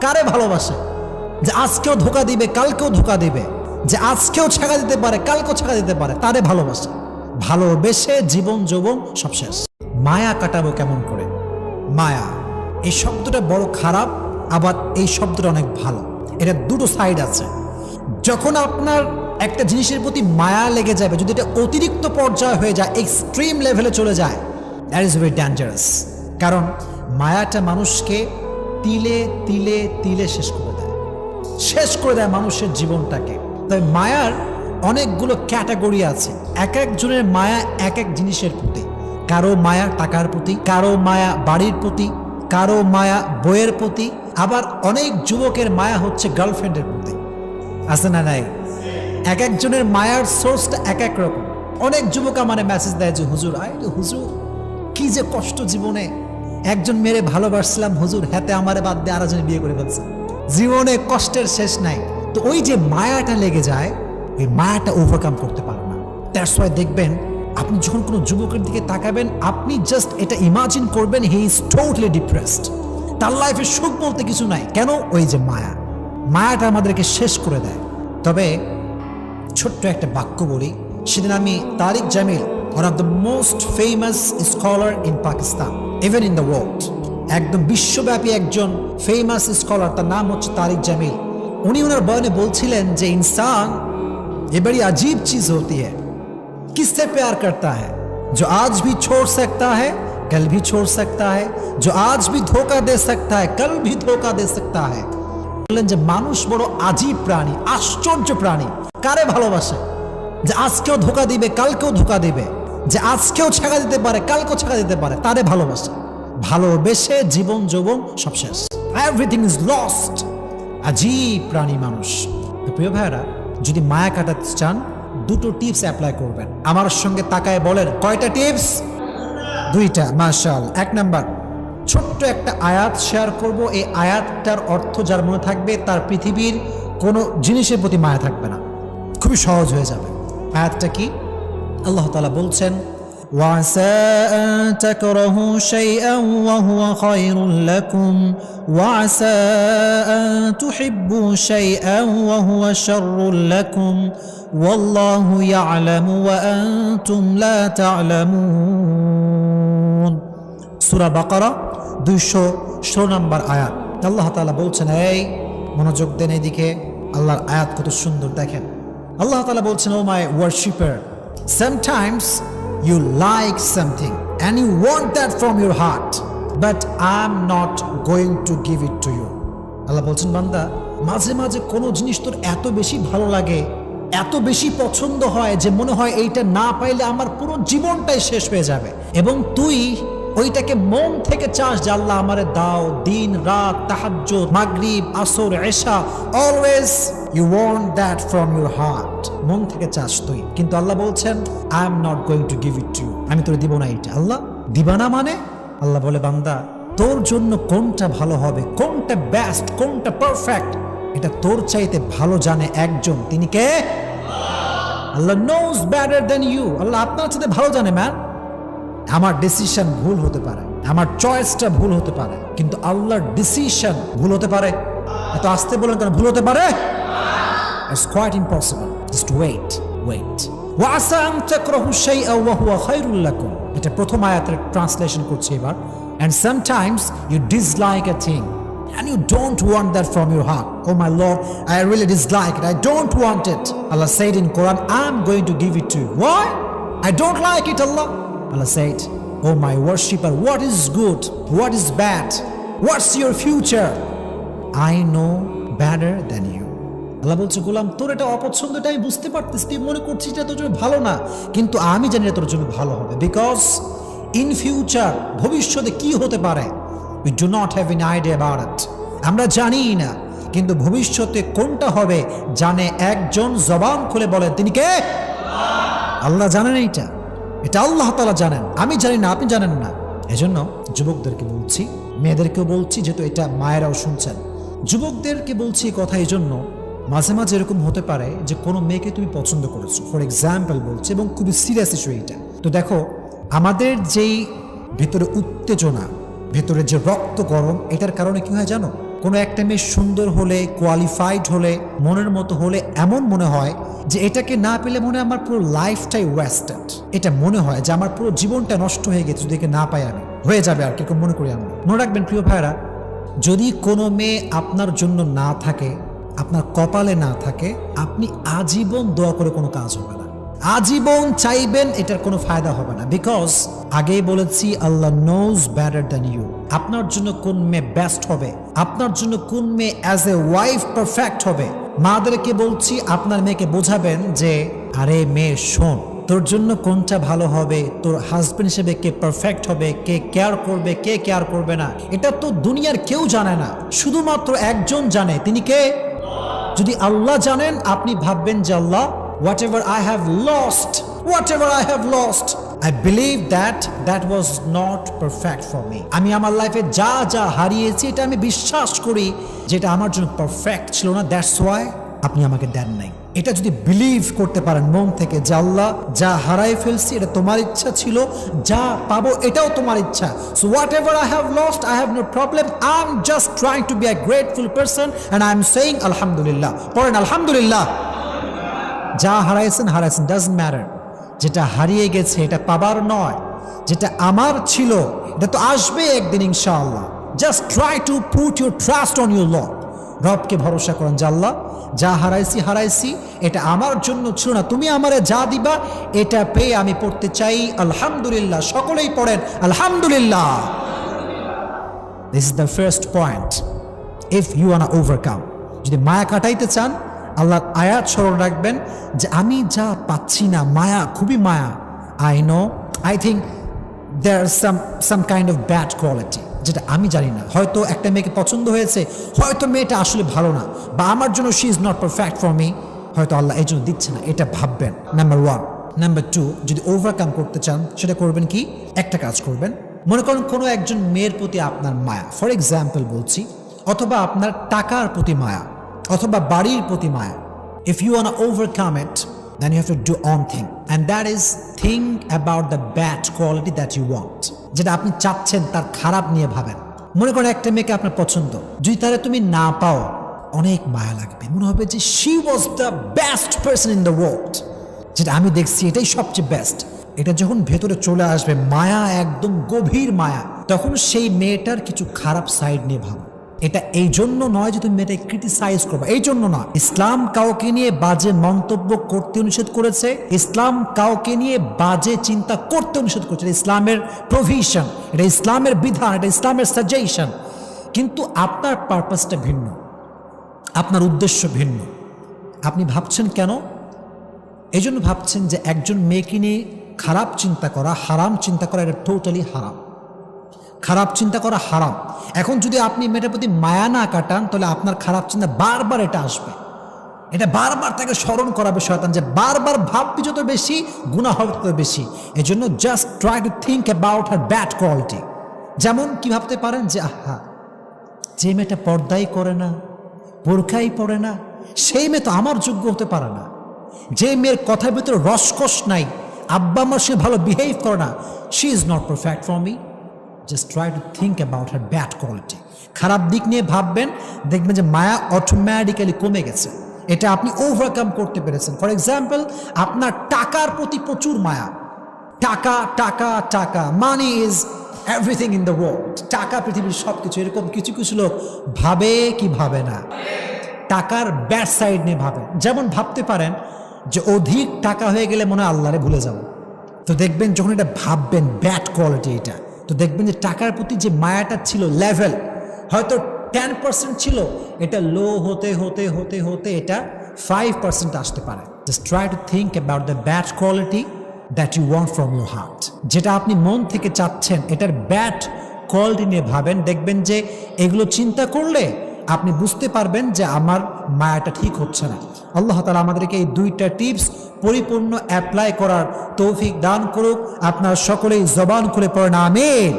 কারে ভালোবাসে? যে আজকেও ধোকা দিবে, কালকেও ধোকা দিবে, যে আজকেও ছেঁকা দিতে পারে, কালকেও ছেঁকা দিতে পারে, তারে ভালোবাসে। ভালোবেসে জীবন যৌবন সব শেষ। মায়া কাটাবো কেমন করে? মায়া এই শব্দটা বড় খারাপ, আবার এই শব্দটা অনেক ভালো। এটা দুটো সাইড আছে। যখন আপনার একটা জিনিসের প্রতি মায়া লেগে যাবে, যদি এটা অতিরিক্ত পর্যায়ে হয়ে যায়, এক্সট্রিম লেভেলে চলে যায়, দ্যাট ইজ ভেরি ডেঞ্জারাস। কারণ মায়াটা মানুষকে তিলে তিলে তিলে শেষ করে দেয়, শেষ করে দেয় মানুষের জীবনটাকে। তবে মায়ার অনেকগুলো ক্যাটাগরি আছে। এক একজনের মায়া এক এক জিনিসের প্রতি। কারো মায়া টাকার প্রতি, কারো মায়া বাড়ির প্রতি, কারো মায়া বইয়ের প্রতি, আবার অনেক যুবকের মায়া হচ্ছে গার্লফ্রেন্ডের প্রতি। আছে না নাই? এক একজনের মায়ার সোর্সটা এক এক রকম। অনেক যুবক আমার মেসেজ দেয় যে হুজুর, হুজুর কি যে কষ্ট জীবনে, একজন মেয়েরে ভালোবাসছিলাম হুজুর, হাতে আমারে বাদ দিয়ে আরেকজন বিয়ে করে ফেলছে, জীবনে কষ্টের শেষ নাই। তো ওই যে মায়াটা লেগে যায়, ওই মায়াটা ওভারকাম করতে পারে না। দ্যাটস ওয়াই দেখবেন আপনি যখন কোনো যুবকের দিকে তাকাবেন, আপনি জাস্ট এটা ইমাজিন করবেন হি ইজ টোটালি ডিপ্রেসড, তার লাইফে সুখ বলতে কিছু নাই। কেন? ওই যে মায়া, মায়াটা আমাদেরকে শেষ করে দেয়। তবে ছোট্ট একটা বাক্য বলি, সেদিন আমি Tariq Jamil, one of the most famous scholar in Pakistan, even in the world, একদম বিশ্বব্যাপী একজন ফেমাস স্কলার, তার নাম হচ্ছে তারিক জামিল। উনি ওনার বয়ানে বলছিলেন যে इंसान ये बड़ी अजीब चीज होती है, किससे प्यार करता है, जो आज भी छोड़ सकता है कल भी छोड़ सकता है, जो आज भी धोखा दे सकता है कल भी धोखा दे सकता है। বললেন যে মানুষ বড় আজীব প্রাণী, আশ্চর্য প্রাণী। কারে ভালোবাসে? যে আজকেও ধোকা দিবে, কালকেও ধোকা দিবে, যে আজকেও ছেঁকা দিতে পারে, কালকেও ছেঁকা দিতে পারে, তারে ভালোবাসে। ভালোবেসে জীবন যৌবন সব শেষ, এভরিথিং ইজ লস্ট। আজীব প্রাণী মানুষ। তো প্রিয় ভাইরা, যদি মায়া কাটাতে চান, দুটো টিপস অ্যাপ্লাই করবেন। আমার সঙ্গে তাকায় বলেন, কয়টা টিপস? দুইটা। মাশাআল্লাহ। এক নাম্বার, ছোট্ট একটা আয়াত শেয়ার করব। এই আয়াতটার অর্থ যার মনে থাকবে, তার পৃথিবীর কোনো জিনিসের প্রতি মায়া থাকবে না, খুবই সহজ হয়ে যাবে। আয়াতটা কি? আল্লাহ তাআলা বলছেন, وعسى أن تكرهوا شيئا وهو خير لكم وعسى أن تحبوا شيئا وهو شر لكم والله يعلم وأنتم لا تعلمون। সূরা বাকারা 216 নম্বর আয়াত। আল্লাহ তাআলা বলছেন, এই মনোযোগ দেন এদিকে, আল্লাহর আয়াত কত সুন্দর দেখেন। আল্লাহ তাআলা বলছেন, ও মাই worshipper, sometimes you like something and you want that from your heart, but I'm not going to give it to you। আল্লাহ বলছেন, বান্দা, মাঝে মাঝে কোনো জিনিস তোর এত বেশি ভালো লাগে, এত বেশি পছন্দ হয় যে মনে হয় এইটা না পাইলে আমার পুরো জীবনটাই শেষ হয়ে যাবে, এবং তুই ওইটাকে মন থেকে চাস যে আল্লাহ আমারে দাও। দিন রাত, তাহাজ্জুদ, মাগরিব, আসর, এশা, always you want that from your heart, মন থেকে চাস তুই। কিন্তু আল্লাহ বলছেন, I am not going to give it to you, আমি তোর দিব না এটা। আল্লাহ দিবা না মানে? আল্লাহ বলে, বান্দা, তোর জন্য কোনটা ভালো হবে, কোনটা বেস্ট, কোনটা পারফেক্ট, এটা তোর চাইতে ভালো জানে একজন। তিনি কে? আল্লাহ নোজ বেটার দেন ইউ। আল্লাহ আপনার চাইতে ভালো জানে। ম্যান, আমার ডিসিশন ভুল হতে পারে, আমার চয়েসটা ভুল হতে পারে, কিন্তু আল্লাহর ডিসিশন ভুল হতে পারে? এত আসতে বলেন কেন? ভুল হতে পারে? It's quite impossible. Just wait. وَعَسَىٰ أَن تَكْرَهُوا شَيْئًا وَهُوَ خَيْرٌ لَكُمْ। এটা প্রথম আয়াতের ট্রান্সলেশন করছি এবার। And sometimes you dislike a thing and you don't want that from your heart. Oh my Lord, I really dislike it, I don't want it. Allah said in Quran, I'm going to give it to you. Why? I don't like it, Allah. Allah said, oh my worshipper, what is good, what is bad, what's your future? I know better than you. আল্লাহ বলছে, গোলাম, তোর এটা অপছন্দ, এটা আমি বুঝতে পারতেছি, তুই মনে করছিস এটা তোর জন্য ভালো না, কিন্তু আমি জানি এটা তোর জন্য ভালো হবে। বিকজ ইন ফিউচার, ভবিষ্যতে কি হতে পারে, we do not have an idea about it, আমরা জানি না, কিন্তু ভবিষ্যতে কোনটা হবে জানে একজন। জবান খুলে বলেন, তিনি কে? আল্লাহ জানেন। এটা আল্লাহ তাআলা জানেন, আমি জানি না, আপনি জানেন না। এজন্য যুবকদেরকে বলছি, মেয়েদেরকেও বলছি, যেহেতু এটা মায়েরাও শুনছেন, যুবকদেরকে বলছি কথা এই জন্য, মাঝে মাঝে এরকম হতে পারে যে কোনো মেয়েকে তুমি পছন্দ করেছো, ফর এক্সাম্পল বলছি, এবং খুবই সিরিয়াস ইস্যু এইটা। তো দেখো, আমাদের যেই ভেতরে উত্তেজনা, ভেতরে যে রক্ত গরম, এটার কারণে কি হয় জানো? কোনো একটা মেয়ে সুন্দর হলে, কোয়ালিফাইড হলে, মনের মতো হলে এমন মনে হয় যে এটাকে না পেলে মনে হয় আমার পুরো লাইফটাই ওয়েস্টেড। এটা মনে হয় যে আমার পুরো জীবনটা নষ্ট হয়ে গেছে যদি একে না পাই, আমি হয়ে যাবে আর কিরকম মনে করি আমরা। মনে রাখবেন প্রিয় ভাইরা, যদি কোনো মেয়ে আপনার জন্য না থাকে, আপনার কপালে না থাকে, আপনি আজীবন দোয়া করে কোনো কাজ হবে না, আজীবন চাইবেন, এটার কোনো ফায়দা হবে না। বিকজ আগেই বলেছি, আল্লাহ নোজ বেটার দ্যান ইউ। আপনার জন্য কোন মেয়ে বেস্ট হবে, আপনার জন্য কোন মেয়ে অ্যাজ এ ওয়াইফ পারফেক্ট হবে, মাদেরকে বলছি আপনার মেয়েকে বোঝাবেন যে আরে মেয়ে শোন, তোর জন্য কোনটা ভালো হবে, তোর হাজবেন্ড হিসেবে কে পারফেক্ট হবে, কে কেয়ার করবে, কে কেয়ার করবে না, এটা তো দুনিয়ার কেউ জানে না, শুধুমাত্র একজন জানে, তিনি কে? যদি আল্লাহ জানেন, আপনি ভাববেন যে আল্লাহ, whatever I have lost, I believe that was not perfect for me. আমি আমার লাইফে যা যা হারিয়েছি, এটা আমি বিশ্বাস করি যেটা আমার জন্য পারফেক্ট ছিল না, দ্যাটস ওয়াই আপনি আমাকে দেন নাই। এটা যদি বিলিভ করতে পারেন মন থেকে যে আল্লাহ, যা হারাই ফেলছি এটা তোমার ইচ্ছা ছিল, যা পাবো এটাও তোমার ইচ্ছা, so whatever I have lost, I have no problem, I'm just trying to be a grateful person and I'm saying alhamdulillah. পড়েন আলহামদুলিল্লাহ। যা হারাইছেন ডাজন্ট ম্যাটার, যেটা হারিয়ে গেছে এটা পাবার নয়, যেটা আমার ছিল এটা তো আসবে একদিন ইনশাআল্লাহ। Just try to put your trust on your Lord. রবকে ভরসা করেন যে আল্লাহ, যা হারাইছি এটা আমার জন্য ছিল না, তুমি আমারে যা দিবা এটা পেয়ে আমি পড়তে চাই আলহামদুলিল্লাহ। সকলেই পড়েন আলহামদুলিল্লাহ। This is the first point. If you want to overcome, যদি মায়া কাটাইতে চান, আল্লাহর আয়াত স্মরণ রাখবেন যে আমি যা পাচ্ছি না, মায়া, খুবই মায়া। I think there some kind of bad quality, যেটা আমি জানি না। হয়তো একটা মেয়েকে পছন্দ হয়েছে, হয়তো মেয়েটা আসলে ভালো না, বা আমার জন্য she is not perfect for me, হয়তো আল্লাহ এই জন্য দিচ্ছে না, এটা ভাববেন। নাম্বার 1। নাম্বার 2, যদি ওভারকাম করতে চান সেটা করবেন কি? একটা কাজ করবেন, মনে করেন কোনো একজন মেয়ের প্রতি আপনার মায়া, ফর এক্সাম্পল বলছি, অথবা আপনার টাকার প্রতি মায়া, অথবা বাড়ির প্রতি মায়া। If you want to overcome it, then you have to do one thing, and that is think about the bad quality that you want. যেটা আপনি চাচ্ছেন তার খারাপ নিয়ে ভাবেন। মনে করেন একটা মেয়েকে আপনার পছন্দ, যদি তারা তুমি না পাও, অনেক মায়া লাগবে, মনে হবে যে she was the best person in the world, যেটা আমি দেখছি এটাই সবচেয়ে বেস্ট। এটা যখন ভেতরে চলে আসবে, মায়া, একদম গভীর মায়া, তখন সেই মেয়েটার কিছু খারাপ সাইড নিয়ে ভাবো। এটা এই জন্য নয় যে তুমি মেয়েটাকে ক্রিটিসাইজ করবে, এই জন্য না। ইসলাম কাউকে নিয়ে বাজে মন্তব্য করতে নিষেধ করেছে, ইসলাম কাউকে নিয়ে বাজে চিন্তা করতে নিষেধ করেছে। ইসলামের প্রভিশন, এটা ইসলামের বিধান, এটা ইসলামের সাজেশন। কিন্তু আপনার পারপাসটা ভিন্ন, আপনার উদ্দেশ্য ভিন্ন। আপনি ভাবছেন কেন? এই জন্য ভাবছেন যে একজন মেয়েকে নিয়ে খারাপ চিন্তা করা, হারাম চিন্তা করা, এটা টোটালি হারাম। খারাপ চিন্তা করা হারাম। এখন যদি আপনি মেয়েটার প্রতি মায়া না কাটান, তাহলে আপনার খারাপ চিন্তা বারবার এটা আসবে, এটা বারবার তাকে স্মরণ করাবে শয়তান, যে বারবার ভাববি যত বেশি, গুনাহ হবে তত বেশি। এই জন্য just try to think about her bad quality. যেমন কি ভাবতে পারেন যে আহা, যে মেয়েটা পর্দাই করে না, বোরখাই পরে না, সেই মেয়ে তো আমার যোগ্য হতে পারে না। যে মেয়ের কথার ভিতরে রসকস নাই, আব্বা আমার সে ভালো বিহেভ করে না, she is not perfect for me. Just try to think about her bad quality. খারাপ দিক নিয়ে ভাববেন, দেখবেন যে মায়া অটোমেটিক্যালি কমে গেছে। এটা আপনি ওভারকাম করতে পেরেছেন। ফর এক্সাম্পল, আপনার টাকার প্রতি প্রচুর মায়া, টাকা টাকা টাকা, money is everything in the world, টাকা পৃথিবীর সব কিছু। এরকম কিছু কিছু লোক ভাবে কি ভাবে না, টাকার ব্যাড সাইড নিয়ে ভাবে। যেমন ভাবতে পারেন যে অধিক টাকা হয়ে গেলে মনে হয় আল্লাহরে ভুলে যাব। তো দেখবেন যখন এটা ভাববেন ব্যাড কোয়ালিটি এটা, তো দেখবেন যে টাকার প্রতি যে মায়াটা ছিল লেভেল হয়তো 10% ছিল, এটা লো হতে হতে হতে হতে এটা 5% আসতে পারে। Just try to think about the bad quality that you want from your heart. যেটা আপনি মন থেকে চাচ্ছেন, এটার ব্যাড কোয়ালিটি নিয়ে ভাবেন, দেখবেন যে এগুলো চিন্তা করলে আপনি বুঝতে পারবেন যে আমার মায়াটা ঠিক হচ্ছে না। আল্লাহ তাআলা আমাদেরকে এই 2টা টিপস পরিপূর্ণ অ্যাপ্লাই করার তৌফিক দান করুক। আপনার সকলেই জবান খুলে পড়েন আমিন।